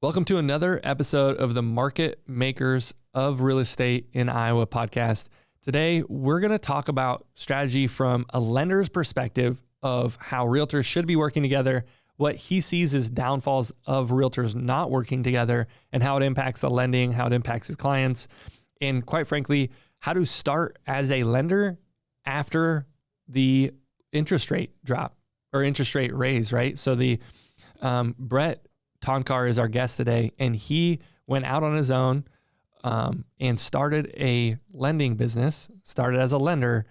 Welcome to another episode of the Market Makers of Real Estate in Iowa podcast. Today, we're going to talk about strategy from a lender's perspective of how realtors should be working together, what he sees as downfalls of realtors not working together, and how it impacts the lending, how it impacts his clients, and quite frankly, how to start as a lender after the interest rate drop or interest rate raise, right? So Brett Toncar is our guest today, and he went out on his own and started a lending business, started as a lender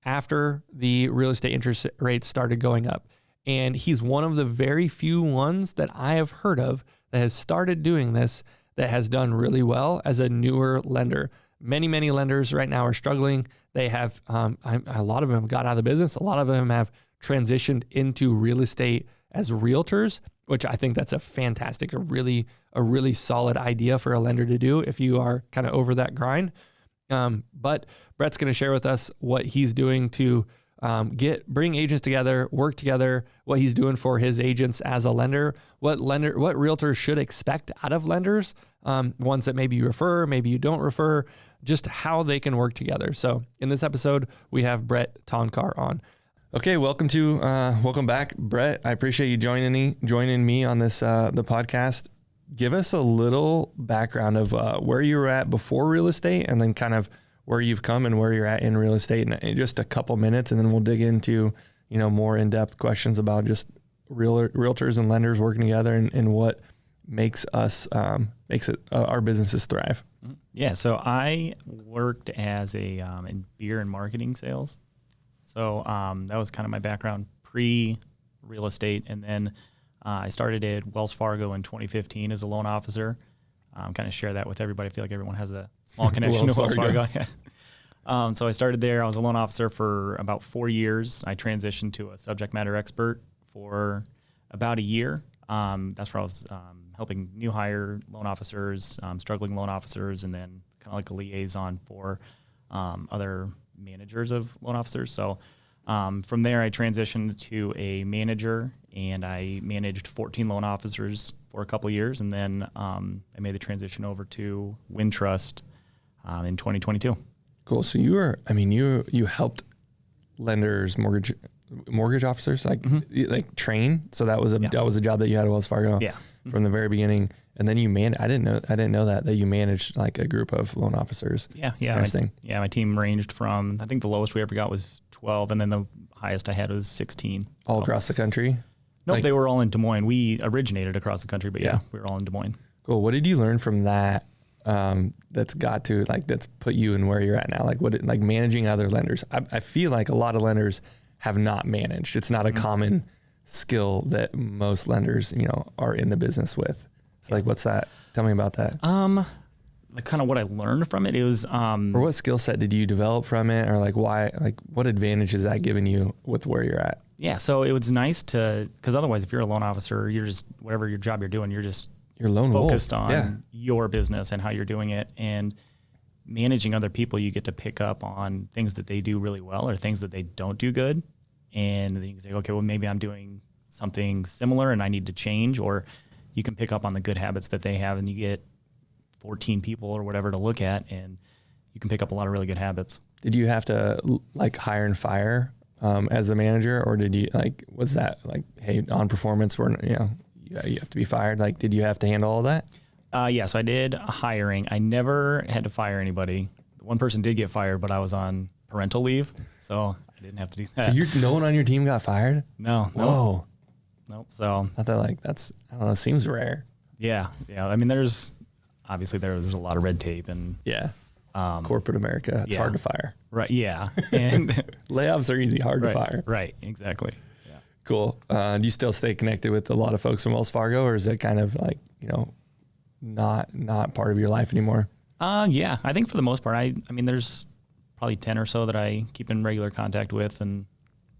after the real estate interest rates started going up. And he's one of the very few ones that I have heard of that has started doing this, that has done really well as a newer lender. Many lenders right now are struggling. They have, a lot of them got out of the business. A lot of them have transitioned into real estate as realtors, which I think that's a fantastic, a really solid idea for a lender to do if you are kind of over that grind. But Brett's going to share with us what he's doing to bring agents together, work together, what he's doing for his agents as a lender, what realtors should expect out of lenders, ones that maybe you refer, maybe you don't refer, just how they can work together. So in this episode, we have Brett Toncar on. Okay, welcome back, Brett. I appreciate you joining me on this the podcast. Give us a little background of where you were at before real estate, and then kind of where you've come and where you're at in real estate in just a couple minutes, and then we'll dig into more in-depth questions about just realtors and lenders working together and what makes our businesses thrive. Yeah, so I worked as in beer and marketing sales. So that was kind of my background pre-real estate. And then I started at Wells Fargo in 2015 as a loan officer. Kind of share that with everybody. I feel like everyone has a small connection to Wells Fargo. Yeah. So I started there. I was a loan officer for about 4 years. I transitioned to a subject matter expert for about a year. That's where I was helping new hire loan officers, struggling loan officers, and then kind of like a liaison for other managers of loan officers. So from there, I transitioned to a manager, and I managed 14 loan officers for a couple of years. And then I made the transition over to Wintrust in 2022. Cool. So you helped lenders, mortgage officers, like train. So that was a job that you had at Wells Fargo from the very beginning. And then I didn't know that you managed like a group of loan officers. Yeah. My team ranged from, I think the lowest we ever got was 12, and then the highest I had was 16. All across the country? Nope, they were all in Des Moines. We originated across the country, but we were all in Des Moines. Cool. What did you learn from that? That's put you in where you're at now. Like managing other lenders. I feel like a lot of lenders have not managed. It's not a common skill that most lenders, are in the business with. So what's that? Tell me about that. Kind of what I learned from it is, or what skill set did you develop from it, or what advantage is that giving you with where you're at? Yeah. So it was nice because otherwise, if you're a loan officer, you're just, whatever your job you're doing, you're lone focused wolf. on your business and how you're doing it. And managing other people, you get to pick up on things that they do really well or things that they don't do good. And then you can say, okay, well, maybe I'm doing something similar and I need to change, or you can pick up on the good habits that they have, and you get 14 people or whatever to look at, and you can pick up a lot of really good habits. Did you have to hire and fire as a manager, or did you was that hey, on performance, you have to be fired? Did you have to handle all that? So I did hiring. I never had to fire anybody. One person did get fired, but I was on parental leave, so I didn't have to do that. So no one on your team got fired? No. Whoa. Nope. So I thought that's, I don't know, seems rare. Yeah. I mean, there's a lot of red tape and corporate America. It's hard to fire. Right. Yeah. And layoffs are easy, hard to fire. Right. Exactly. Yeah. Cool. Do you still stay connected with a lot of folks from Wells Fargo, or is it kind of not part of your life anymore? Yeah. I think for the most part, I mean, there's probably 10 or so that I keep in regular contact with, and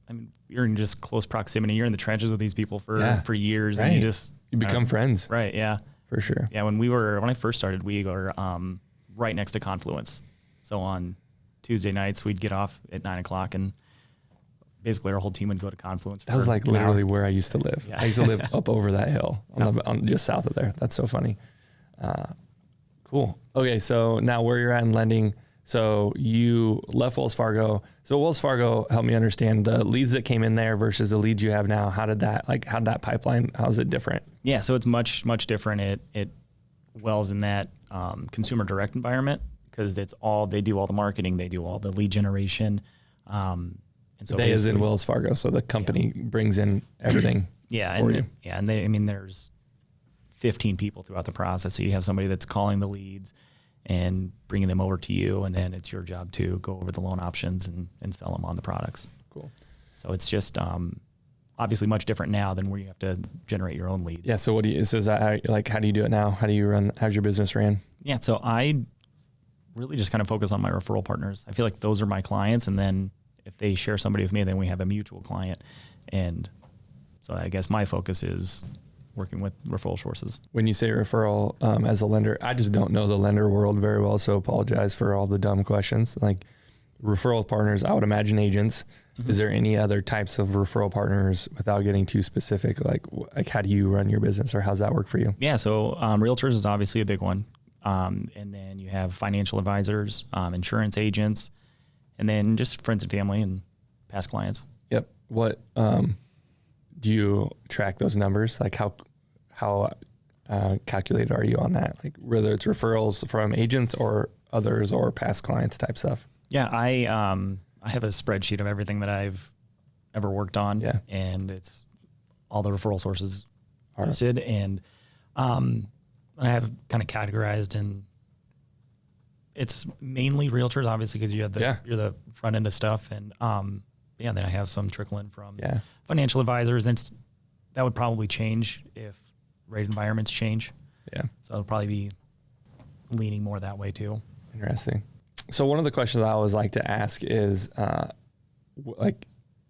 I mean, you're in just close proximity. You're in the trenches with these people for years, right. And you become friends. Right. Yeah. For sure. Yeah. When I first started, we were right next to Confluence. So on Tuesday nights, we'd get off at 9:00 and basically our whole team would go to Confluence. That was like literally where I used to live. Yeah. I used to live up over that hill on just south of there. That's so funny. Cool. Okay. So now where you're at in lending. So you left Wells Fargo. So Wells Fargo, help me understand the leads that came in there versus the leads you have now. How'd that pipeline, how's it different? Yeah. So it's much different. It Wells in that consumer direct environment, because they do all the marketing, they do all the lead generation. And so they is in Wells Fargo. So the company brings in everything. There's 15 people throughout the process. So you have somebody that's calling the leads and bringing them over to you, and then it's your job to go over the loan options and sell them on the products. Cool. So it's just obviously much different now than where you have to generate your own leads. Yeah. So how do you do it now? How's your business ran? Yeah. So I really just kind of focus on my referral partners. I feel like those are my clients, and then if they share somebody with me, then we have a mutual client. And so I guess my focus is working with referral sources. When you say referral as a lender, I just don't know the lender world very well, so apologize for all the dumb questions. Like referral partners, I would imagine agents. Mm-hmm. Is there any other types of referral partners without getting too specific? Like how do you run your business, or how's that work for you? Yeah, so realtors is obviously a big one. And then you have financial advisors, insurance agents, and then just friends and family and past clients. Yep. What do you track those numbers? Like how calculated are you on that? Like whether it's referrals from agents or others or past clients type stuff? Yeah, I have a spreadsheet of everything that I've ever worked on. Yeah. And it's all the referral sources listed. And I have kind of categorized, and it's mainly realtors, obviously, because you're the front end of stuff. And then I have some trickling from financial advisors, and that would probably change if rate environments change. Yeah. So it'll probably be leaning more that way too. Interesting. So one of the questions I always like to ask is,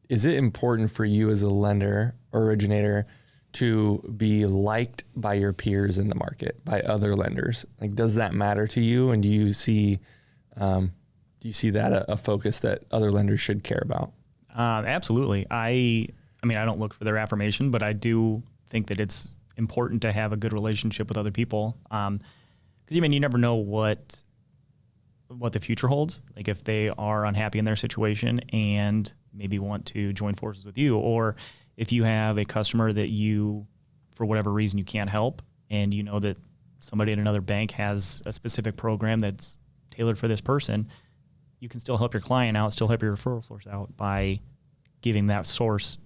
is it important for you as a lender or originator to be liked by your peers in the market, by other lenders? Like, does that matter to you? And do you see that a focus that other lenders should care about? Absolutely. I don't look for their affirmation, but I do think that it's important to have a good relationship with other people. Because you never know what the future holds. Like if they are unhappy in their situation and maybe want to join forces with you, or if you have a customer that you, for whatever reason, you can't help, and you know that somebody at another bank has a specific program that's tailored for this person, you can still help your client out, still help your referral source out by giving that source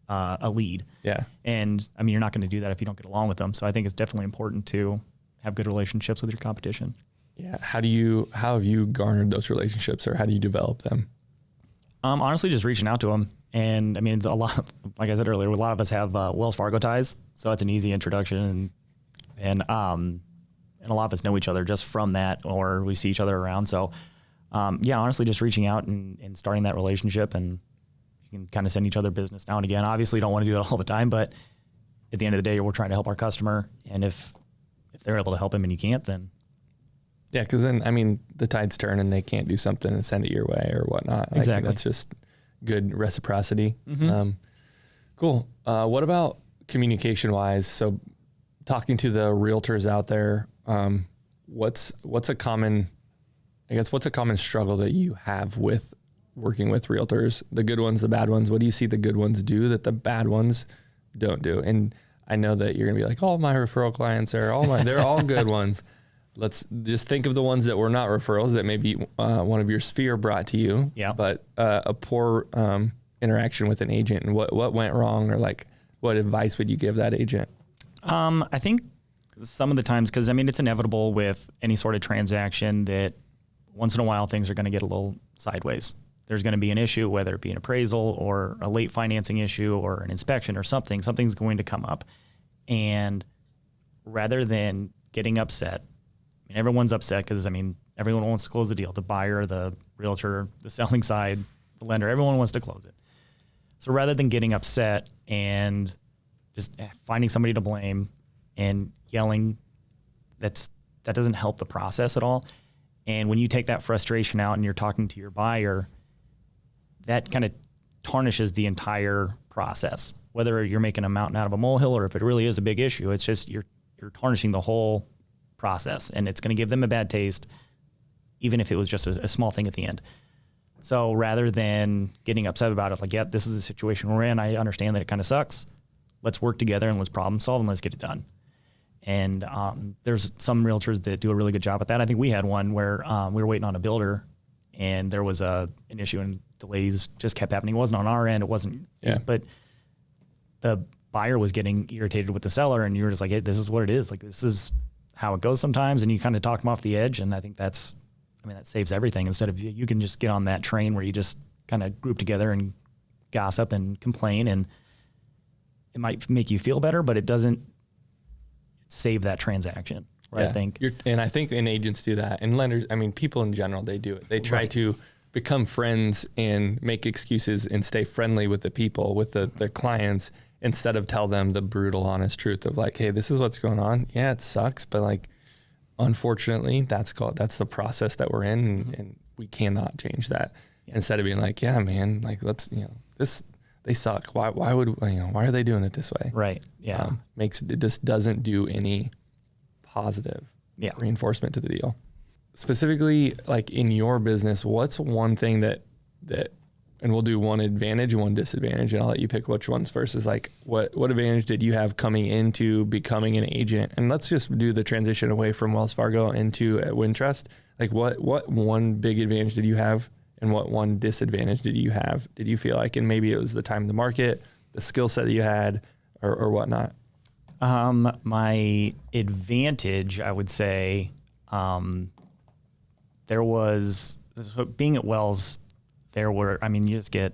a lead. Yeah. And you're not going to do that if you don't get along with them. So I think it's definitely important to have good relationships with your competition. Yeah. How have you garnered those relationships, or how do you develop them? Honestly, just reaching out to them. And it's a lot, like I said earlier, a lot of us have Wells Fargo ties, so it's an easy introduction, and a lot of us know each other just from that, or we see each other around. So, honestly, just reaching out and starting that relationship, and you can kind of send each other business now and again. Obviously, you don't want to do that all the time, but at the end of the day, we're trying to help our customer, and if they're able to help him and you can't, then yeah, because then the tides turn and they can't do something and send it your way or whatnot. Exactly. That's just good reciprocity. Mm-hmm. Cool. What about communication wise? So talking to the realtors out there, what's a common struggle that you have with working with realtors? The good ones, the bad ones. What do you see the good ones do that the bad ones don't do? And I know that you're gonna be like, all my referral clients they're all good ones. Let's just think of the ones that were not referrals that maybe one of your sphere brought to you, but a poor interaction with an agent, and what went wrong, or like what advice would you give that agent? I think some of the times, because it's inevitable with any sort of transaction that once in a while things are going to get a little sideways. There's going to be an issue, whether it be an appraisal or a late financing issue or an inspection or something's going to come up. And rather than getting upset, everyone's upset because, everyone wants to close the deal. The buyer, the realtor, the selling side, the lender, everyone wants to close it. So rather than getting upset and just finding somebody to blame and yelling, that doesn't help the process at all. And when you take that frustration out and you're talking to your buyer, that kind of tarnishes the entire process. Whether you're making a mountain out of a molehill or if it really is a big issue, it's just you're tarnishing the whole process, and it's going to give them a bad taste, even if it was just a small thing at the end. So rather than getting upset about it, like, yeah, this is the situation we're in. I understand that it kind of sucks. Let's work together and let's problem solve and let's get it done. And there's some realtors that do a really good job at that. I think we had one where we were waiting on a builder, and there was an issue, and delays just kept happening. It wasn't on our end. It wasn't, but the buyer was getting irritated with the seller, and you were just like, hey, this is what it is. Like, this is how it goes sometimes. And you kind of talk them off the edge. And I think that saves everything. Instead of, you can just get on that train where you just kind of group together and gossip and complain, and it might make you feel better, but it doesn't save that transaction. Right? Yeah. I think. And I think agents do that, and lenders, I mean, people in general, they do it. They try to become friends and make excuses and stay friendly with the people, with their clients, instead of tell them the brutal, honest truth of like, hey, this is what's going on. Yeah, it sucks, but like, unfortunately, that's the process that we're in, and we cannot change that. Yeah. Instead of being like, yeah, man, like, let's, they suck. Why are they doing it this way? Right. Yeah. It just doesn't do any positive reinforcement to the deal. Specifically, like in your business, what's one thing that, and we'll do one advantage and one disadvantage, and I'll let you pick which one's first, is like, what advantage did you have coming into becoming an agent? And let's just do the transition away from Wells Fargo into Wintrust. Like, what one big advantage did you have, and what one disadvantage did you have? Did you feel like, and maybe it was the time in the market, the skill set that you had, or whatnot? My advantage, I would say, there was, being at Wells, you just get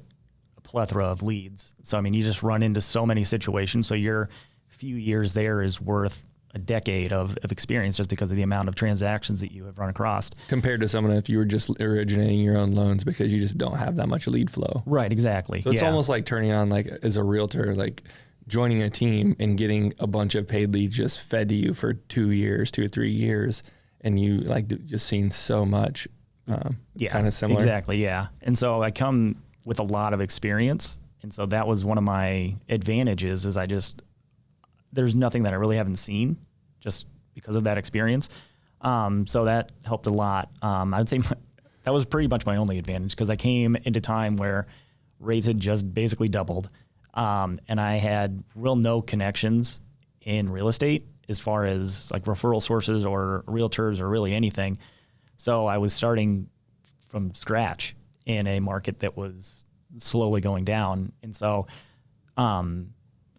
a plethora of leads. So, you just run into so many situations. So your few years there is worth a decade of experience, just because of the amount of transactions that you have run across. Compared to someone if you were just originating your own loans, because you just don't have that much lead flow. Right, exactly. So it's almost like turning on, like, as a realtor, like joining a team and getting a bunch of paid leads just fed to you for 2 or 3 years. And you like just seen so much. Kind of similar. Exactly. Yeah. And so I come with a lot of experience. And so that was one of my advantages, is there's nothing that I really haven't seen just because of that experience. So that helped a lot. I'd say that was pretty much my only advantage, because I came into time where rates had just basically doubled. And I had no connections in real estate as far as like referral sources or realtors or really anything. So I was starting from scratch in a market that was slowly going down. And so I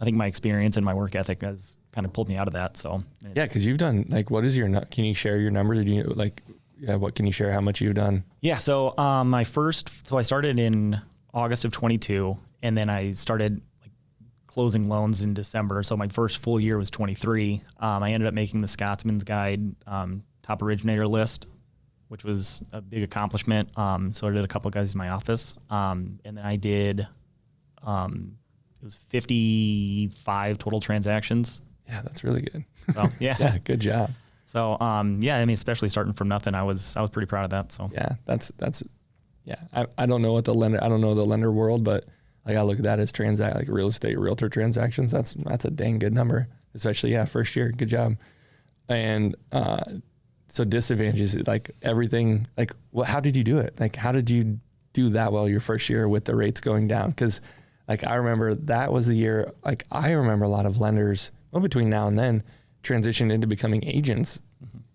think my experience and my work ethic has kind of pulled me out of that. So yeah, because you've done, like, what is can you share your numbers? Or do you what can you share how much you've done? Yeah. So I started in August of 22, and then I started closing loans in December. So my first full year was 23. I ended up making the Scotsman's Guide top originator list, which was a big accomplishment. So I did a couple of guys in my office. And then I did, it was 55 total transactions. Yeah, that's really good. So, yeah. Yeah, good job. So, especially starting from nothing, I was pretty proud of that. So yeah, I don't know the lender world, but like, I look at that as like real estate realtor transactions. That's a dang good number, especially first year. Good job. And so disadvantages, like everything, like, how did you do it? Like, how did you do that well your first year with the rates going down? Because like, I remember that was the year. Like, I remember a lot of lenders, between now and then, transitioned into becoming agents,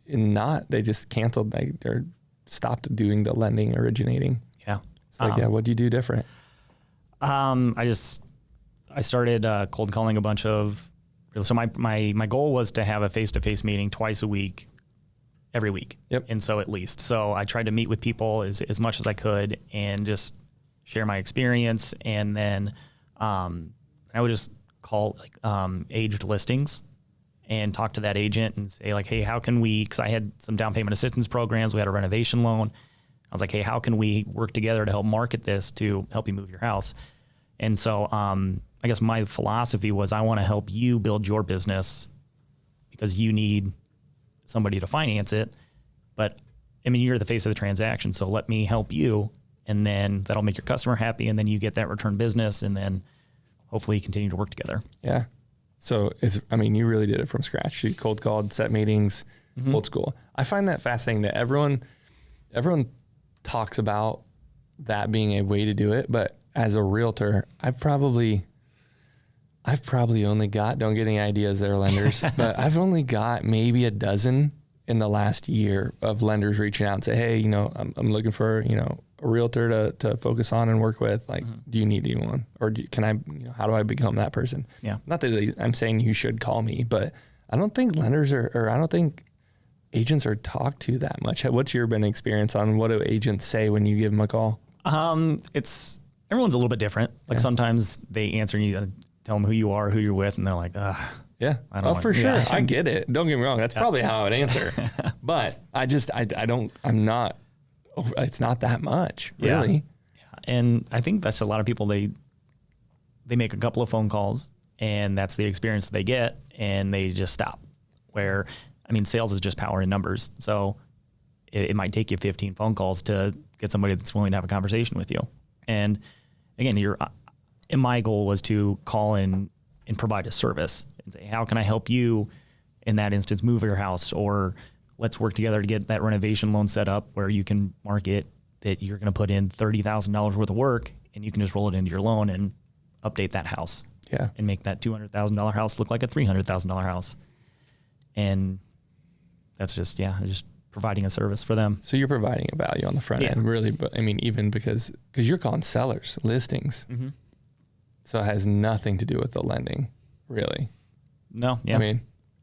and they just canceled, or stopped doing the lending, originating. Yeah. So what do you do different? I started cold calling a bunch of. So my goal was to have a face-to-face meeting twice a week, every week. Yep. And so at least, so I tried to meet with people as much as I could and just share my experience. And then I would just call aged listings and talk to that agent and say like, hey, how can we? Because I had some down payment assistance programs. We had a renovation loan. I was like, hey, how can we work together to help market this to help you move your house? And so I guess my philosophy was, I want to help you build your business because you need somebody to finance it. But you're the face of the transaction. So let me help you and then that'll make your customer happy, and then you get that return business, and then hopefully you continue to work together. Yeah. So you really did it from scratch. You cold called, set meetings, old school. I find that fascinating that everyone talks about that being a way to do it. But as a realtor, I've probably only got, don't get any ideas there, lenders, but I've only got maybe a dozen in the last year of lenders reaching out and say, hey, I'm looking for, a realtor to focus on and work with. Like, do you need anyone? Or how do I become that person? Yeah. Not that I'm saying you should call me, but I don't think lenders I don't think agents are talked to that much. What's your been experience on what do agents say when you give them a call? Everyone's a little bit different. Like sometimes they answer and you tell them who you are, who you're with, and they're like, yeah. For sure. Yeah. I get it. Don't get me wrong. That's probably how I would answer, but it's not that much really. Yeah. And I think that's a lot of people, they make a couple of phone calls and that's the experience that they get and they just stop. Where, sales is just power in numbers. So it might take you 15 phone calls to get somebody that's willing to have a conversation with you. And again, my goal was to call in and provide a service and say, how can I help you in that instance move your house, or let's work together to get that renovation loan set up where you can market that you're going to put in $30,000 worth of work and you can just roll it into your loan and update that house. Yeah. And make that $200,000 house look like a $300,000 house. And that's just providing a service for them. So you're providing a value on the front end, really. But even because you're calling sellers, listings. Mm-hmm. So it has nothing to do with the lending, really. No. Yeah.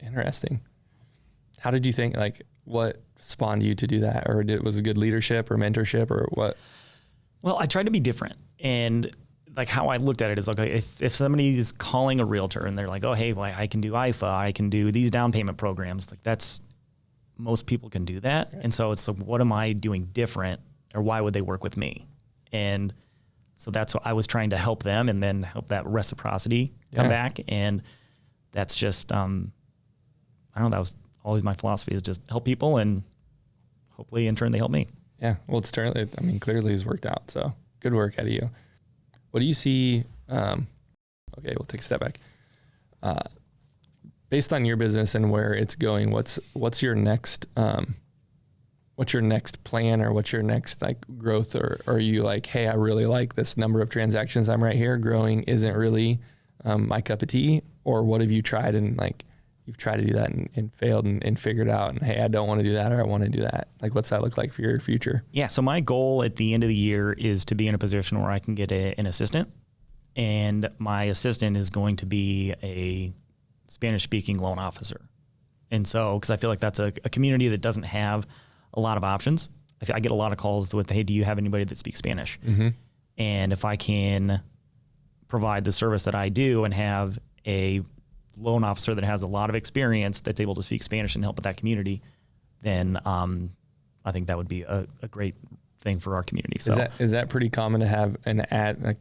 Interesting. How did you think, what spawned you to do that? Or was it good leadership or mentorship or what? Well, I tried to be different. And how I looked at it is if somebody's calling a realtor and they're like, oh, hey, well, I can do IFA, I can do these down payment programs. Most people can do that. Right. And so it's what am I doing different, or why would they work with me? And so that's what I was trying to help them and then help that reciprocity come back. And that's just, that was always my philosophy, is just help people and hopefully in turn they help me. Yeah. Well, clearly it's worked out. So good work out of you. What do you see? Okay, we'll take a step back. Based on your business and where it's going, what's your next plan, or what's your next growth? Or are you hey, I really like this number of transactions I'm right here, growing isn't really my cup of tea? Or what have you tried and you've tried to do that and failed and figured out, and hey, I don't want to do that, or I want to do that? What's that look like for your future? Yeah. So my goal at the end of the year is to be in a position where I can get an assistant, and my assistant is going to be a Spanish-speaking loan officer. And so, because I feel like that's a community that doesn't have a lot of options. I get a lot of calls with, hey, do you have anybody that speaks Spanish? Mm-hmm. And if I can provide the service that I do and have a loan officer that has a lot of experience that's able to speak Spanish and help with that community, then I think that would be a great thing for our community. So is that pretty common to have an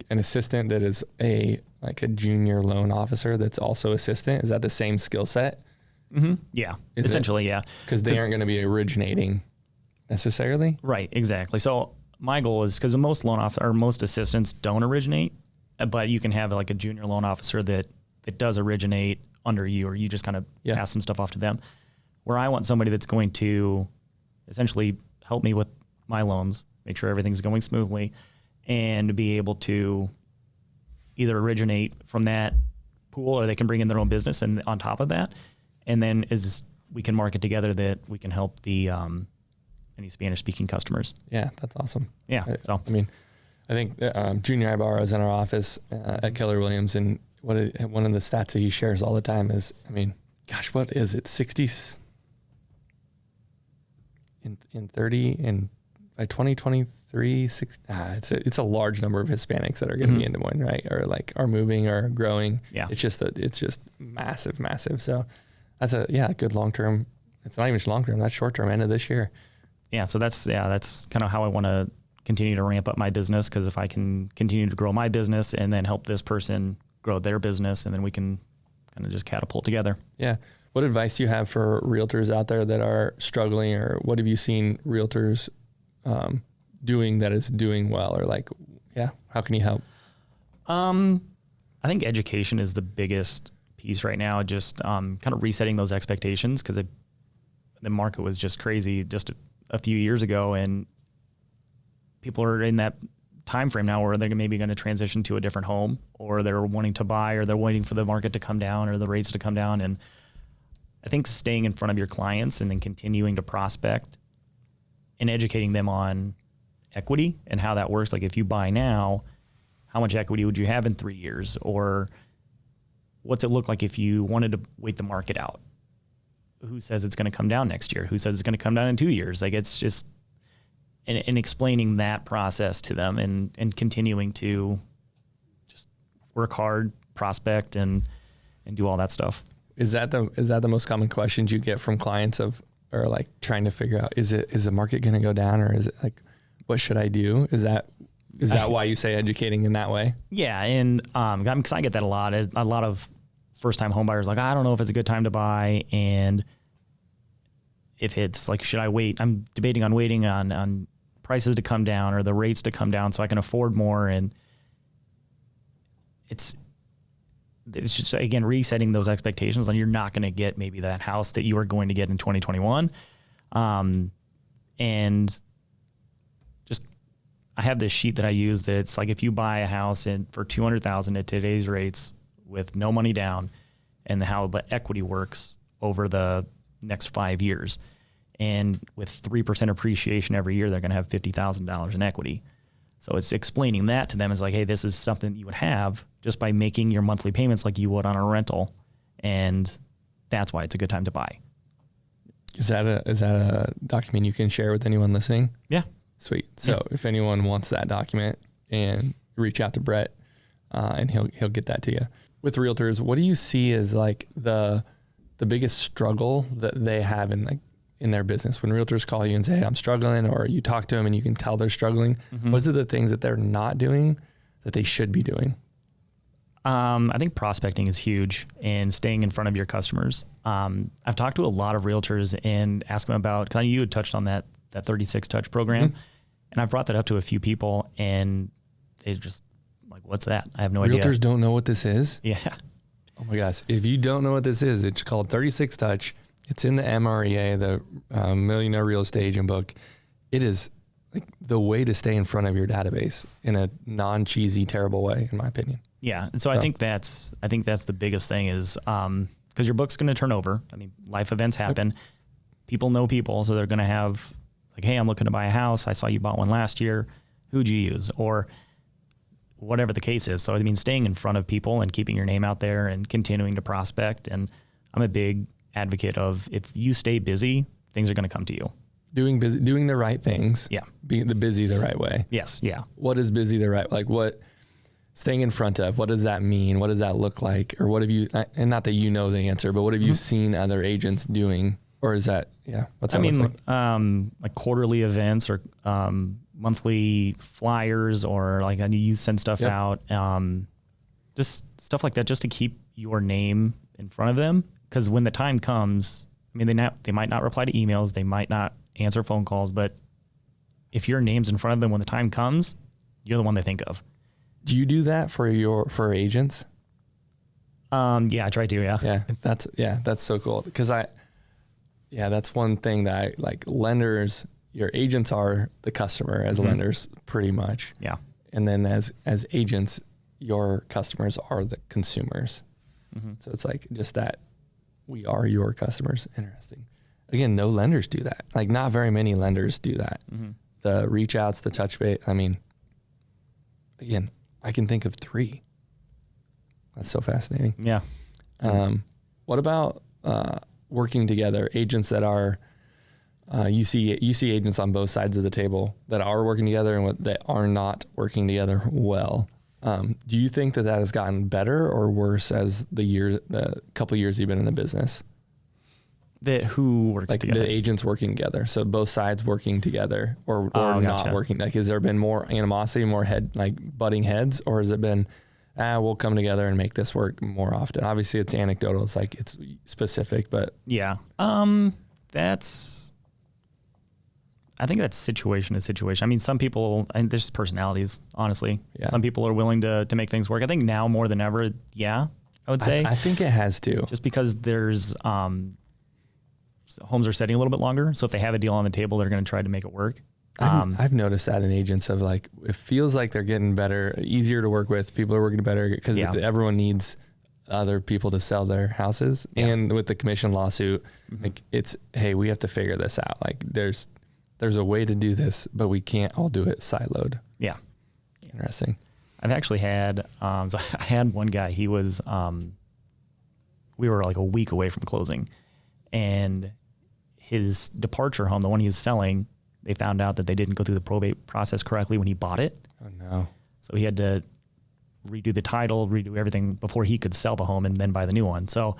assistant that is a junior loan officer that's also assistant? Is that the same skill set? Mm-hmm. Yeah, essentially, yeah. Because they aren't going to be originating necessarily. Right, exactly. So my goal is, because most most assistants don't originate, but you can have a junior loan officer that does originate under you, or you just kind of pass some stuff off to them. Where I want somebody that's going to essentially help me with my loans, make sure everything's going smoothly, and be able to either originate from that pool, or they can bring in their own business and on top of that. And then we can market together that we can help the any Spanish speaking customers. Yeah, that's awesome. Yeah. So I think Junior Ibarra is in our office at Keller Williams, and one of the stats that he shares all the time is, what is it? 60s in 30 and by 2023, it's a large number of Hispanics that are going to be in Des Moines, right? Or are moving or growing. Yeah. It's just massive. So that's a good long-term. It's not even long-term. That's short-term, end of this year. Yeah. So that's kind of how I want to continue to ramp up my business. Cause if I can continue to grow my business and then help this person grow their business, and then we can kind of just catapult together. Yeah. What advice do you have for realtors out there that are struggling, or what have you seen realtors doing that is doing well, or like, yeah, how can you help? I think education is the biggest piece right now. Just kind of resetting those expectations, because the market was just crazy just a few years ago, and people are in that time frame now where they're maybe going to transition to a different home, or they're wanting to buy, or they're waiting for the market to come down or the rates to come down. And I think staying in front of your clients and then continuing to prospect and educating them on equity and how that works. Like, if you buy now, how much equity would you have in 3 years? Or what's it look like if you wanted to wait the market out? Who says it's going to come down next year? Who says it's going to come down in 2 years? Like, it's just, and explaining that process to them, and continuing to just work hard, prospect, and do all that stuff. Is that the most common questions you get from clients or like trying to figure out, is the market going to go down, or is it like, what should I do? Is that why you say educating in that way? Yeah. And, because I get that a lot. A lot of first time home buyers, like, I don't know if it's a good time to buy. And if it's like, should I wait? I'm debating on waiting on prices to come down or the rates to come down so I can afford more. And it's just, again, resetting those expectations, and you're not going to get maybe that house that you were going to get in 2021. And just, I have this sheet that I use that's like, if you buy a house for $200,000 at today's rates with no money down, and how the equity works over the next 5 years, and with 3% appreciation every year, they're going to have $50,000 in equity. So it's explaining that to them as like, hey, this is something you would have just by making your monthly payments like you would on a rental. And that's why it's a good time to buy. Is that a document you can share with anyone listening? Yeah. Sweet. So if anyone wants that document, and reach out to Brett, and he'll get that to you. With realtors, what do you see as like the biggest struggle that they have in their business? When realtors call you and say, hey, I'm struggling, or you talk to them and you can tell they're struggling, what are the things that they're not doing that they should be doing? I think prospecting is huge, and staying in front of your customers. I've talked to a lot of realtors and asked them about, because you had touched on that 36 touch program, and I've brought that up to a few people, and they just like, what's that? I have no idea. Realtors don't know what this is? Yeah. Oh my gosh. If you don't know what this is, it's called 36 touch. It's in the MREA, the Millionaire Real Estate Agent book. It is like the way to stay in front of your database in a non-cheesy, terrible way, in my opinion. Yeah. And so I think that's the biggest thing is, because your book's going to turn over. I mean, life events happen. Yep. People know people. So they're going to have like, hey, I'm looking to buy a house. I saw you bought one last year. Who'd you use? Or whatever the case is. So, I mean, staying in front of people and keeping your name out there and continuing to prospect. And I'm a big advocate of, if you stay busy, things are going to come to you. Doing the right things. Yeah. Being busy the right way. Yes. Yeah. What is busy the right, like what, staying in front of, what does that mean? What does that look like? Or what have you, and not that you know the answer, but what have you seen other agents doing? Or is that, what's that look like? Like quarterly events, or monthly flyers, or like you send stuff out, just stuff like that, just to keep your name in front of them. Because when the time comes, I mean, they might not reply to emails, they might not answer phone calls, but if your name's in front of them when the time comes, you're the one they think of. Do you do that for agents? Yeah, I try to. Yeah. That's so cool. Because that's one thing that I like. Lenders, your agents are the customer as lenders, pretty much. Yeah. And then as agents, your customers are the consumers. So it's like just that we are your customers. Interesting. Again, no lenders do that. Like, not very many lenders do that. The reach outs, the touch base. I mean, again, I can think of 3. That's so fascinating. Yeah. What about working together? Agents that are, you see agents on both sides of the table that are working together and that are not working together well. Do you think that has gotten better or worse as the couple years you've been in the business? That who works like together? The agents working together. So both sides working together, or not working. Like, has there been more animosity, more butting heads, or has it been, we'll come together and make this work more often? Obviously it's anecdotal. It's like, it's specific, but yeah. That's, I think that's situation to situation. I mean, some people, and there's personalities, honestly. Yeah. Some people are willing to make things work. I think now more than ever, I would say. I think it has to. Just because there's homes are setting a little bit longer. So if they have a deal on the table, they're going to try to make it work. I've noticed that in agents of like, it feels like they're getting better, easier to work with. People are working better because everyone needs other people to sell their houses. Yeah. And with the commission lawsuit, like it's, hey, we have to figure this out. Like there's a way to do this, but we can't all do it siloed. Yeah. Interesting. I've actually had, so I had one guy, he was, we were like a week away from closing, and his departure home, the one he was selling, they found out that they didn't go through the probate process correctly when he bought it. Oh no. So he had to redo the title, redo everything before he could sell the home and then buy the new one. So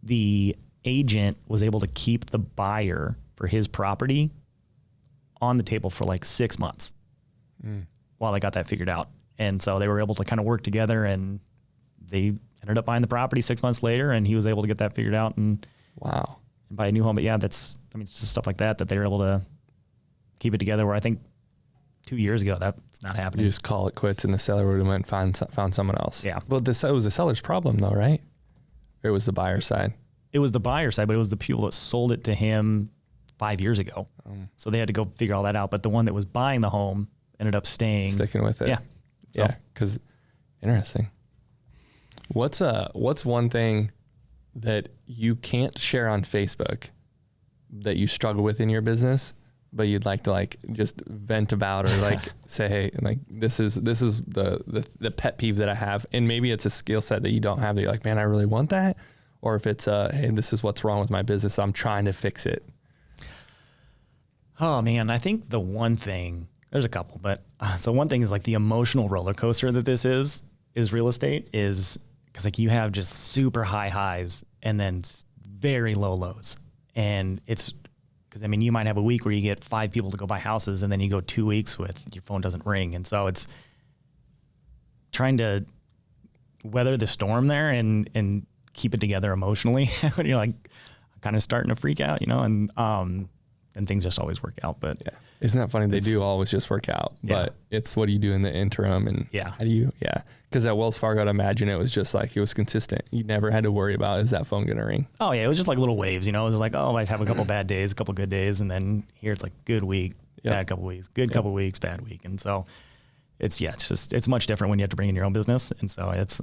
the agent was able to keep the buyer for his property on the table for like 6 months while they got that figured out. And so they were able to kind of work together, and they ended up buying the property 6 months later, and he was able to get that figured out and wow, and buy a new home. But yeah, it's just stuff like that they were able to keep it together, where I think 2 years ago, that's not happening. You just call it quits and the seller would have went and found someone else. Yeah. Well, it was the seller's problem though, right? Or it was the buyer's side? It was the buyer's side, but it was the people that sold it to him 5 years ago. So they had to go figure all that out. But the one that was buying the home ended up sticking with it. Yeah. So. Yeah. Cause interesting. What's one thing that you can't share on Facebook that you struggle with in your business, but you'd like to like just vent about, or like say, hey, like this is the pet peeve that I have, and maybe it's a skill set that you don't have that you're like, man, I really want that, or if it's hey, this is what's wrong with my business, so I'm trying to fix it. Oh man, I think the one thing, there's a couple, but so one thing is like the emotional roller coaster that this is real estate, is because like you have just super high highs and then very low lows, and it's. Because, I mean, you might have a week where you get 5 people to go buy houses, and then you go 2 weeks with your phone doesn't ring. And so it's trying to weather the storm there and keep it together emotionally when you're like kind of starting to freak out, and things just always work out. But yeah, isn't that funny? They do always just work out, but it's what do you do in the interim, and how do you, because at Wells Fargo, I'd imagine it was just like, it was consistent. You never had to worry about, is that phone going to ring? Oh yeah. It was just like little waves, it was like, oh, I'd have a couple bad days, a couple good days. And then here it's like good week, bad couple weeks, good couple weeks, bad week. And so it's much different when you have to bring in your own business. And so it's,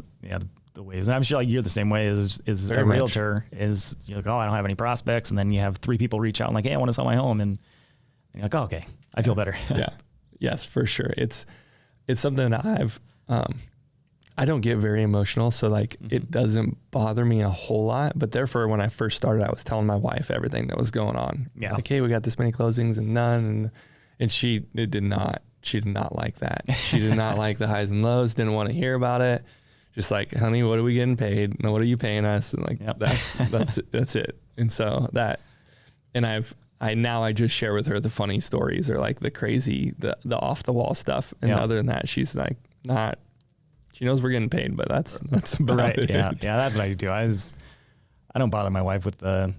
the waves. And I'm sure like you're the same way as Very a realtor much. Is you're like, oh, I don't have any prospects. And then you have 3 people reach out and like, hey, I want to sell my home. And you're like, oh, okay, I feel better. Yeah. Yes, for sure. It's something that I don't get very emotional. So like it doesn't bother me a whole lot, but therefore when I first started, I was telling my wife everything that was going on. Yeah. Like, hey, we got this many closings and none. And she did not like that. She did not like the highs and lows, didn't want to hear about it. Just like, honey, what are we getting paid? No, what are you paying us? And like, that's it. And so I just share with her the funny stories, or like the crazy, the off the wall stuff. And other than that, she's like she knows we're getting paid, but that's about right. it. Yeah. Yeah. That's what I do. I don't bother my wife with the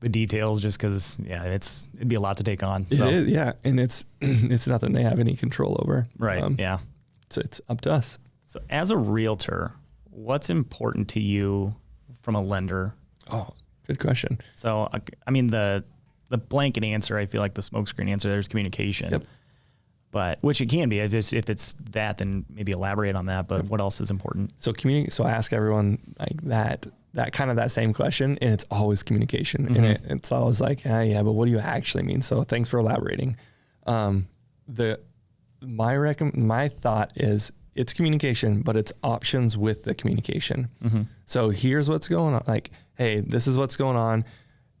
details, just cause it'd be a lot to take on. So. It is, yeah. And it's nothing they have any control over. Right. So it's up to us. So as a realtor, what's important to you from a lender? Oh, good question. So, I mean, the blanket answer, I feel like the smokescreen answer, there's communication. Yep. But which it can be. If it's that, then maybe elaborate on that. But what else is important? So So I ask everyone like that kind of that same question, and it's always communication. Mm-hmm. And it's always like, but what do you actually mean? So thanks for elaborating. My thought is, it's communication, but it's options with the communication. Mm-hmm. So here's what's going on. Like, hey, this is what's going on.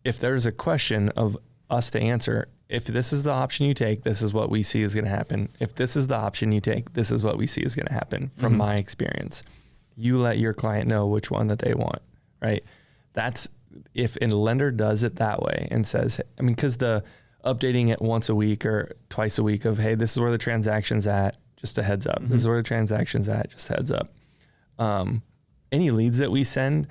If there's a question of us to answer, if this is the option you take, this is what we see is going to happen. If this is the option you take, this is what we see is going to happen from my experience. You let your client know which one that they want, right? That's if a lender does it that way and says, because the updating it once a week or twice a week of, hey, this is where the transaction's at. Just a heads up. Mm-hmm. This is where the transaction's at. Just heads up. Any leads that we send,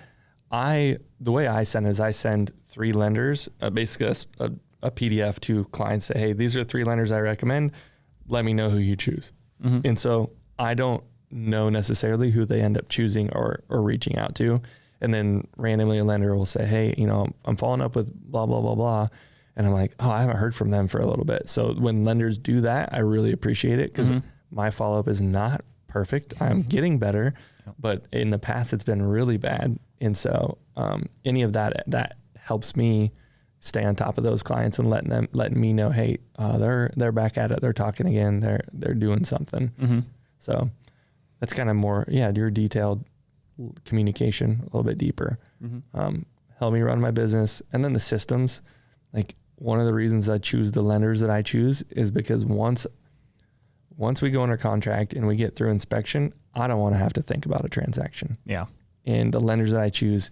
the way I send is I send 3 lenders, basically a PDF to clients, say, hey, these are 3 lenders I recommend. Let me know who you choose. And so I don't know necessarily who they end up choosing or reaching out to. And then randomly a lender will say, hey, I'm following up with blah, blah, blah, blah. And I'm like, oh, I haven't heard from them for a little bit. So when lenders do that, I really appreciate it because my follow-up is not perfect. I'm getting better, but in the past it's been really bad. And so any of that helps me stay on top of those clients and letting me know, hey, they're back at it. They're talking again. They're doing something. So that's kind of more, your detailed communication, a little bit deeper. Help me run my business. And then the systems, like one of the reasons I choose the lenders that I choose is because once we go under contract and we get through inspection, I don't want to have to think about a transaction. Yeah. And the lenders that I choose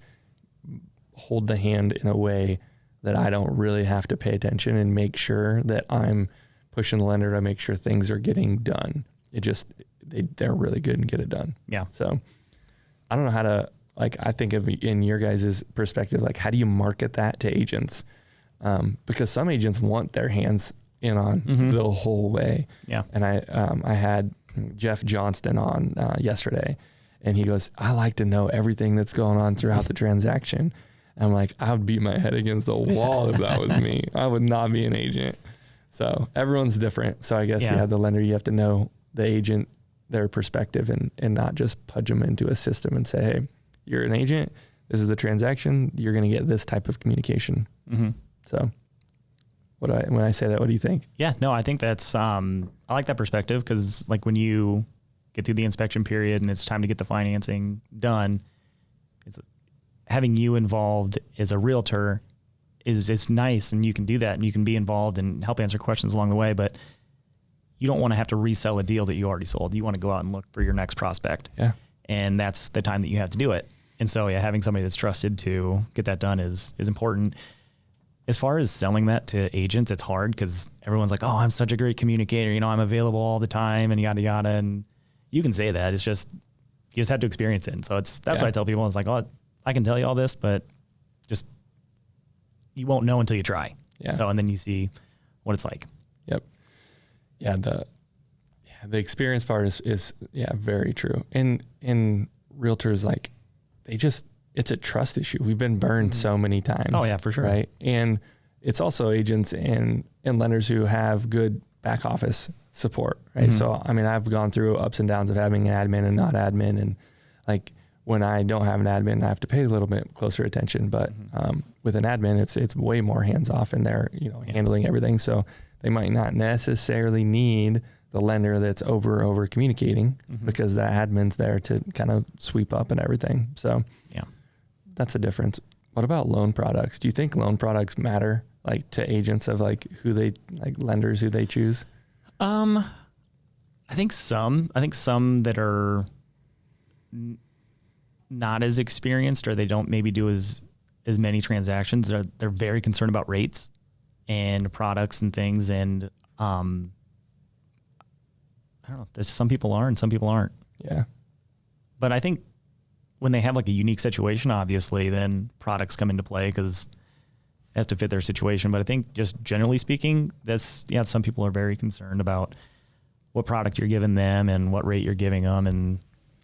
hold the hand in a way that I don't really have to pay attention and make sure that I'm pushing the lender to make sure things are getting done. They're really good and get it done. Yeah. So I don't know how to, I think of in your guys' perspective, how do you market that to agents? Because some agents want their hands in on the whole way. Yeah. And I had Jeff Johnston on yesterday, and he goes, I like to know everything that's going on throughout the transaction. And I'm like, I would beat my head against the wall if that was me. I would not be an agent. So everyone's different. So I guess, the lender, you have to know the agent, their perspective, and not just pudge them into a system and say, hey, you're an agent. This is the transaction. You're going to get this type of communication. So when I say that, what do you think? Yeah, no, I think that's, I like that perspective because when you get through the inspection period and it's time to get the financing done, it's having you involved as a realtor is nice, and you can do that and you can be involved and help answer questions along the way, but you don't want to have to resell a deal that you already sold. You want to go out and look for your next prospect. Yeah. And that's the time that you have to do it. And so having somebody that's trusted to get that done is important. As far as selling that to agents, it's hard because everyone's like, oh, I'm such a great communicator. I'm available all the time and yada, yada. And you can say that. It's just, you just have to experience it. And so that's what I tell people. It's like, oh, I can tell you all this, but just, you won't know until you try. Yeah. So, and then you see what it's like. Yep. Yeah. The experience part is very true. And realtors, it's a trust issue. We've been burned so many times. Oh yeah, for sure. Right. And it's also agents and lenders who have good back office support. Right. So, I've gone through ups and downs of having an admin and not admin. And when I don't have an admin, I have to pay a little bit closer attention, but, with an admin, it's way more hands off and they're, handling everything. So they might not necessarily need the lender that's over communicating because that admin's there to kind of sweep up and everything. So yeah, that's a difference. What about loan products? Do you think loan products matter to agents of who they lenders who they choose? I think some that are not as experienced, or they don't maybe do as many transactions. They're very concerned about rates and products and things. And I don't know, there's some people are and some people aren't. Yeah. But I think when they have a unique situation, obviously, then products come into play because it has to fit their situation. But I think just generally speaking, some people are very concerned about what product you're giving them and what rate you're giving them. And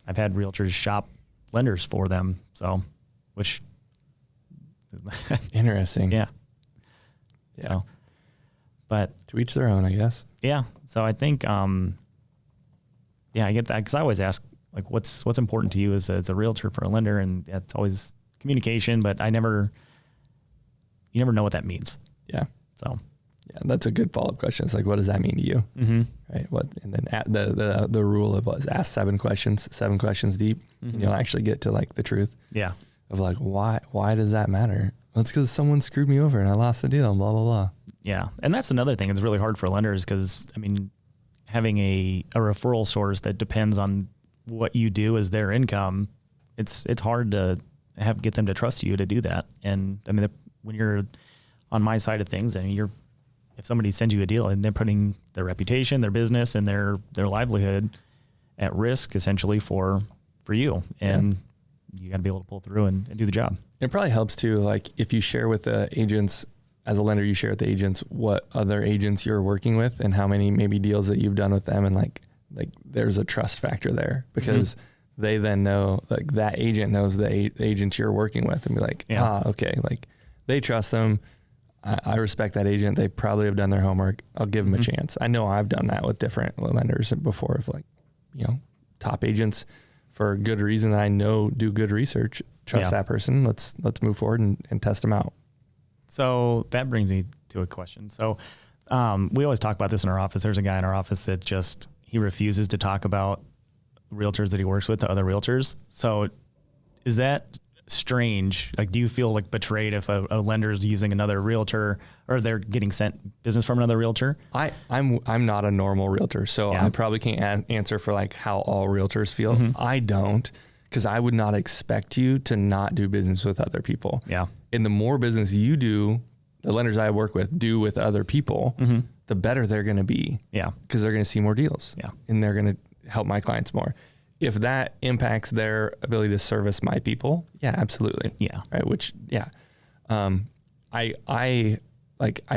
I've had realtors shop lenders for them. So, which interesting. Yeah. Yeah. So, but to each their own, I guess. Yeah. So I think, I get that because I always ask what's important to you as a realtor for a lender, and it's always communication. But you never know what that means. Yeah. So. Yeah, that's a good follow-up question. It's what does that mean to you? Right. And then the rule of ask 7 questions deep, and you'll actually get to the truth. Yeah. Of why does that matter? Well, it's because someone screwed me over and I lost the deal and blah, blah, blah. Yeah. And that's another thing that's really hard for lenders because, having a referral source that depends on what you do as their income, it's hard to get them to trust you to do that. And when you're on my side of things, if somebody sends you a deal and they're putting their reputation, their business, and their livelihood at risk essentially for you. And you got to be able to pull through and do the job. It probably helps too, if you share with the agents as a lender, you share with the agents what other agents you're working with and how many maybe deals that you've done with them. And like there's a trust factor there because they then know, like that agent knows the agent you're working with and be like, okay, like they trust them. I respect that agent. They probably have done their homework. I'll give them a chance. I know I've done that with different lenders before, of like, top agents for good reason. I know do good research, trust that person. Let's move forward and test them out. So that brings me to a question. So we always talk about this in our office. There's a guy in our office that he refuses to talk about realtors that he works with to other realtors. So is that strange? Like, do you feel like betrayed if a lender is using another realtor or they're getting sent business from another realtor? I'm not a normal realtor, so I probably can't answer for like how all realtors feel. I don't, because I would not expect you to not do business with other people. Yeah. And the more business you do, the lenders I work with do with other people, the better they're going to be. Yeah. Because they're going to see more deals. Yeah. And they're going to help my clients more. If that impacts their ability to service my people, yeah, absolutely. Yeah. Right. Which, I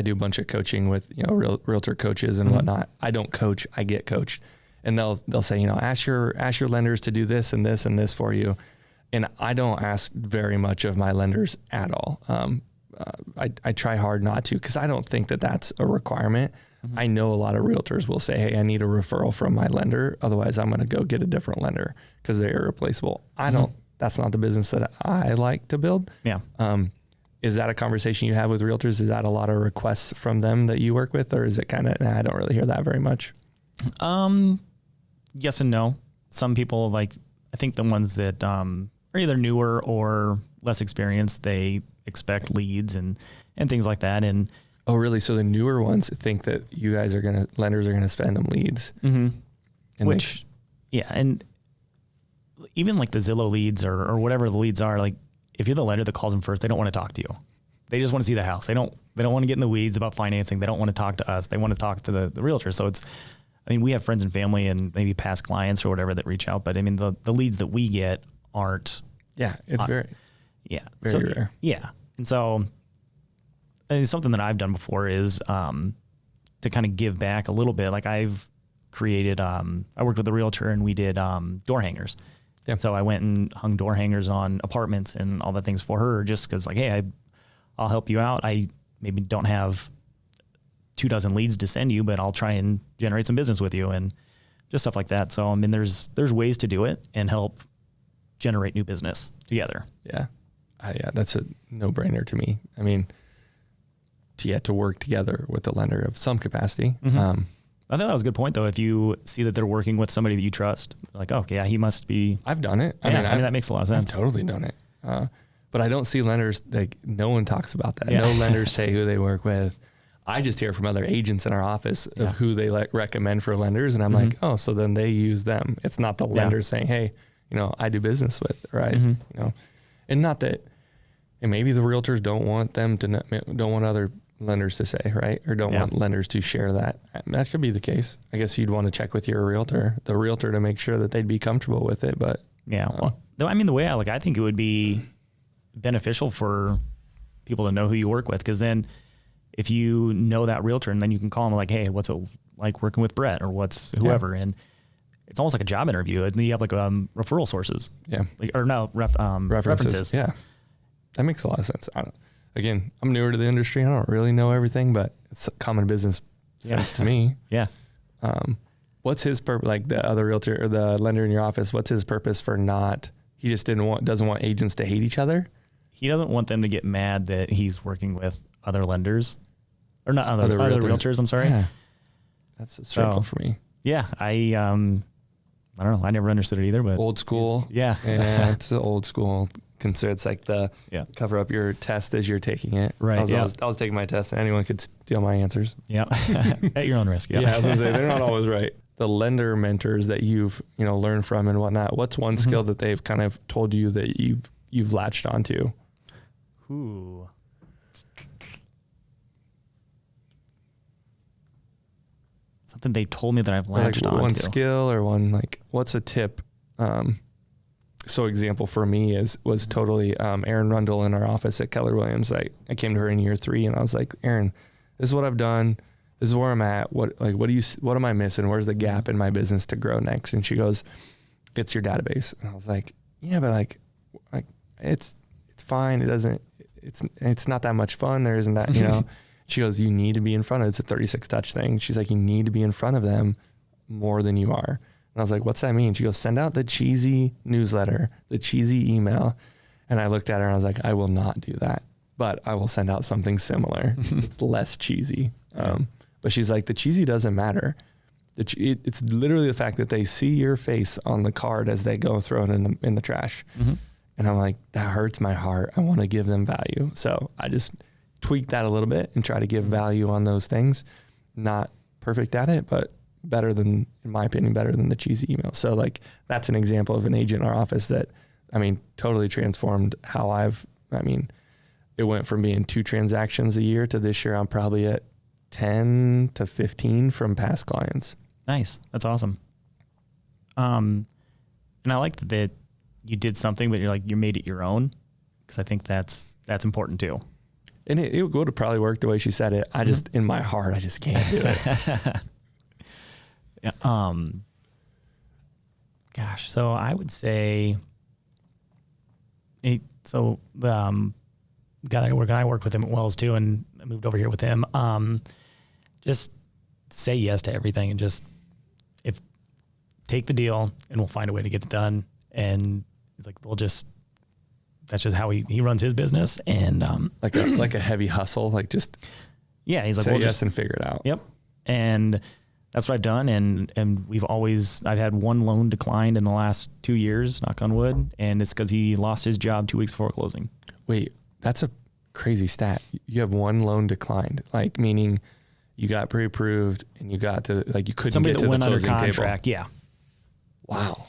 do a bunch of coaching with, realtor coaches and whatnot. I don't coach, I get coached. And they'll say, ask your lenders to do this and this and this for you. And I don't ask very much of my lenders at all. I try hard not to, because I don't think that that's a requirement. I know a lot of realtors will say, hey, I need a referral from my lender. Otherwise, I'm going to go get a different lender because they're irreplaceable. That's not the business that I like to build. Yeah. Is that a conversation you have with realtors? Is that a lot of requests from them that you work with? Or is it kind of, I don't really hear that very much. Yes and no. Some people, I think the ones that are either newer or less experienced, they expect leads and things like that. And oh, really? So the newer ones think that you guys lenders are going to spend them leads. And and even like the Zillow leads or whatever the leads are, like if you're the lender that calls them first, they don't want to talk to you. They just want to see the house. They don't want to get in the weeds about financing. They don't want to talk to us. They want to talk to the realtor. So we have friends and family and maybe past clients or whatever that reach out, but the leads that we get aren't. Yeah. It's very rare. Yeah. And so something that I've done before is to kind of give back a little bit. Like I've created, I worked with a realtor and we did door hangers. Yeah. So I went and hung door hangers on apartments and all the things for her, just because hey, I'll help you out. I maybe don't have 24 leads to send you, but I'll try and generate some business with you and just stuff like that. So, there's ways to do it and help generate new business together. Yeah. That's a no-brainer to me. To work together with the lender of some capacity. I thought that was a good point, though. If you see that they're working with somebody that you trust, like, okay, yeah, he must be. I've done it. That makes a lot of sense. I've totally done it. But I don't see lenders, no one talks about that. Yeah. No lenders say who they work with. I just hear from other agents in our office of who they recommend for lenders. And I'm like, oh, so then they use them. It's not the lender saying, hey, I do business with, right? And not that, and maybe the realtors don't want other lenders to say, right? Or don't want lenders to share that. That could be the case. I guess you'd want to check with the realtor to make sure that they'd be comfortable with it. But the way I think it would be beneficial for people to know who you work with, because then if you know that realtor and then you can call them like, hey, what's it like working with Brett or what's whoever. And it's almost like a job interview. And you have referral sources. Yeah. References. Yeah. That makes a lot of sense. Again, I'm newer to the industry. I don't really know everything, but it's common business sense to me. Yeah. What's his purpose? Like the other realtor or the lender in your office, what's his purpose for he just doesn't want agents to hate each other? He doesn't want them to get mad that he's working with other lenders or not other realtors. I'm sorry. Yeah. That's a struggle for me. Yeah. I don't know. I never understood it either, but old school. Yeah. It's old school. Consider it's like the cover up your test as you're taking it. Right. I was taking my test and anyone could steal my answers. Yeah. At your own risk. Yeah. I was gonna say they're not always right. The lender mentors that you've, learned from and whatnot, what's one skill that they've kind of told you that you've latched onto? Ooh. Something they told me that I've latched onto. One skill or one, what's a tip? So example for me was totally Erin Rundle in our office at Keller Williams. I came to her in year 3 and I was like, Erin, this is what I've done. This is where I'm at. What am I missing? Where's the gap in my business to grow next? And she goes, it's your database. And I was like, yeah, but like it's fine. It's not that much fun. There isn't that, She goes, you need to be in front of it. It's a 36 touch thing. She's like, you need to be in front of them more than you are. And I was like, what's that mean? She goes, send out the cheesy newsletter, the cheesy email. And I looked at her and I was like, I will not do that, but I will send out something similar. It's less cheesy. But she's like, the cheesy doesn't matter. It's literally the fact that they see your face on the card as they go throw it in the trash. Mm-hmm. And I'm like, that hurts my heart. I want to give them value. So I just tweak that a little bit and try to give value on those things. Not perfect at it, but better than, in my opinion, better than the cheesy email. So like, that's an example of an agent in our office that, totally transformed how it went from being 2 transactions a year to this year, I'm probably at 10 to 15 from past clients. Nice. That's awesome. And I like that you did something, but you made it your own. Cause I think that's important too. And it would have probably worked the way she said it. I just, in my heart, I just can't do it. Yeah. Gosh. So I would say, the guy I worked with him at Wells too, and I moved over here with him. Just say yes to everything, and just take the deal, and we'll find a way to get it done. And it's like that's just how he runs his business, and like a heavy hustle, he's like, say yes and figure it out. Yep. And that's what I've done. And I've had one loan declined in the last 2 years, knock on wood. And it's because he lost his job 2 weeks before closing. Wait, that's a crazy stat. You have one loan declined, meaning you got pre-approved and you got to, you couldn't Somebody get to that went the under closing contract. table. Yeah. Wow.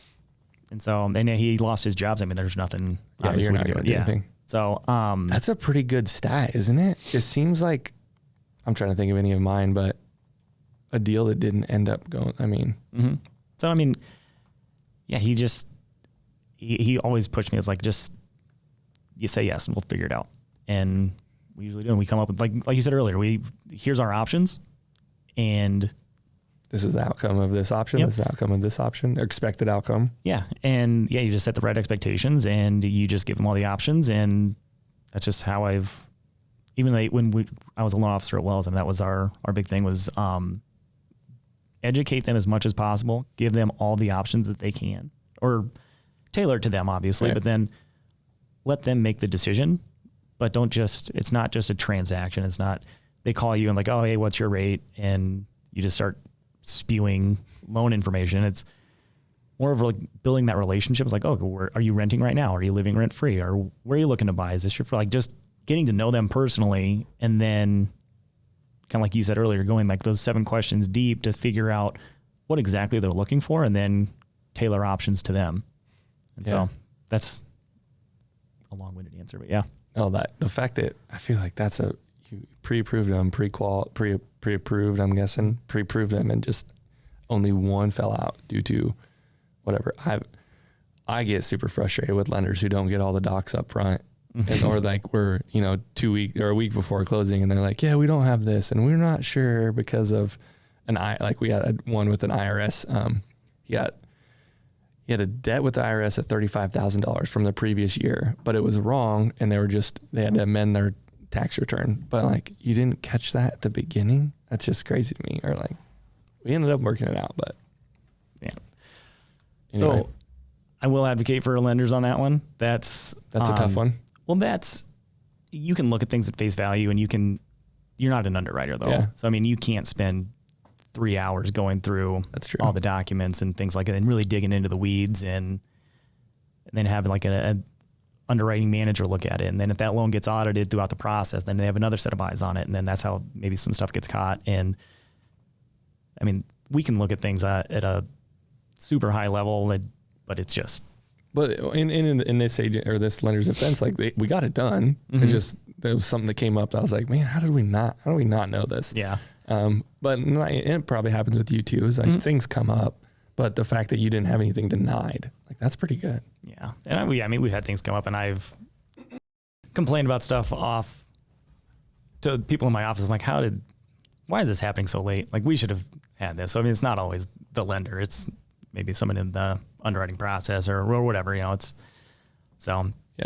And so, and he lost his jobs. There's nothing. Yeah, you're not going to do anything. So, that's a pretty good stat, isn't it? It seems like, I'm trying to think of any of mine, but a deal that didn't end up going, Mm-hmm. So, yeah, he always pushed me. It's like, just, you say yes and we'll figure it out. And we usually do. And we come up with, like you said earlier, here's our options, and this is the outcome of this option. Yep. This is the outcome of this option, or expected outcome. Yeah. And yeah, you just set the right expectations and you just give them all the options. And that's just how I was a loan officer at Wells, and that was our big thing was, educate them as much as possible, give them all the options that they can, or tailor it to them, obviously, right. But then let them make the decision. But it's not just a transaction. It's not, they call you and like, oh, hey, what's your rate? And you just start spewing loan information. It's more of like building that relationship. It's like, oh, are you renting right now? Are you living rent free? Or where are you looking to buy? Is this your, just getting to know them personally, and then kind of like you said earlier, going like those 7 questions deep to figure out what exactly they're looking for, and then tailor options to them. And so that's a long-winded answer, but yeah. Oh, the fact that I feel like you pre-approved them, pre-approved, I'm guessing, pre-approved them, and just only one fell out due to whatever. I get super frustrated with lenders who don't get all the docs up front. And, or like we're, 2 weeks or a week before closing, and they're like, yeah, we don't have this, and we're not sure because of we had one with an IRS. He had a debt with the IRS at $35,000 from the previous year, but it was wrong, and they had to amend their tax return. But you didn't catch that at the beginning. That's just crazy to me. Or we ended up working it out, but yeah. Anyway. So I will advocate for lenders on that one. That's a tough one. Well, you can look at things at face value, and you're not an underwriter though. Yeah. So, you can't spend 3 hours going through all the documents and things like that, and really digging into the weeds, and then having like an underwriting manager look at it. And then if that loan gets audited throughout the process, then they have another set of eyes on it. And then that's how maybe some stuff gets caught. And we can look at things at a super high level, but it's just. But in this agent or this lender's defense, we got it done. Mm-hmm. It's just, there was something that came up that I was like, man, how do we not know this? Yeah. But it probably happens with you too. Is things come up, but the fact that you didn't have anything denied, that's pretty good. Yeah. And I mean, we've had things come up and I've complained about stuff off to people in my office. I'm like, why is this happening so late? Like we should have had this. So, I mean, it's not always the lender. It's maybe someone in the underwriting process or whatever, Yeah.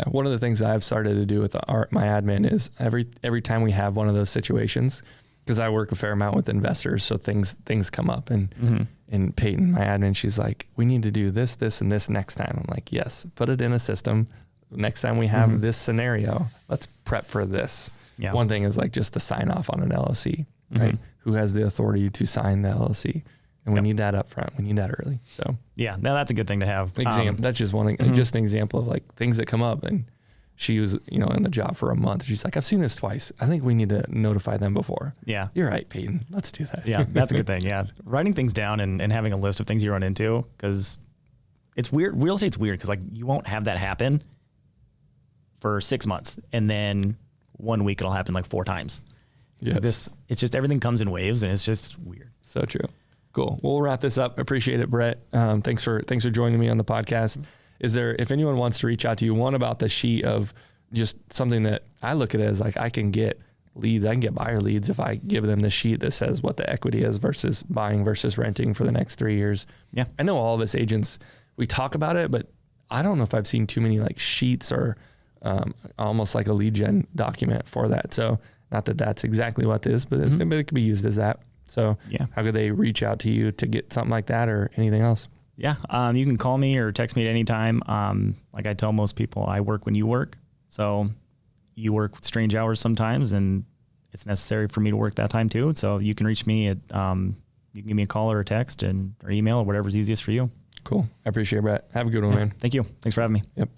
One of the things I've started to do with my admin is every time we have one of those situations, because I work a fair amount with investors, so things come up, and Peyton, my admin, she's like, we need to do this, and this next time. I'm like, yes, put it in a system. Next time we have this scenario, let's prep for this. Yeah. One thing is like just to sign off on an LLC, right? Who has the authority to sign the LLC? And we need that up front. We need that early. So yeah, no, that's a good thing to have. That's just just an example of like things that come up. And she was, in the job for a month. She's like, I've seen this twice. I think we need to notify them before. Yeah. You're right, Peyton. Let's do that. Yeah, that's a good thing. Yeah. Writing things down and having a list of things you run into, because it's weird. Real estate's weird because like you won't have that happen for 6 months. And then 1 week it'll happen like 4 times. Yes. It's just everything comes in waves and it's just weird. So true. Cool. Well, we'll wrap this up. Appreciate it, Brett. Thanks for joining me on the podcast. If anyone wants to reach out to you, one about the sheet of just something that I look at it as like, I can get leads, I can get buyer leads if I give them the sheet that says what the equity is versus buying versus renting for the next 3 years. Yeah. I know all of us agents, we talk about it, but I don't know if I've seen too many like sheets or almost like a lead gen document for that. So not that that's exactly what it is, but it could be used as that. So yeah, how could they reach out to you to get something like that or anything else? Yeah. You can call me or text me at any time. Like I tell most people, I work when you work. So you work strange hours sometimes and it's necessary for me to work that time too. So you can reach me at, you can give me a call or a text or email or whatever's easiest for you. Cool. I appreciate it, Brett. Have a good one, man. Thank you. Thanks for having me. Yep.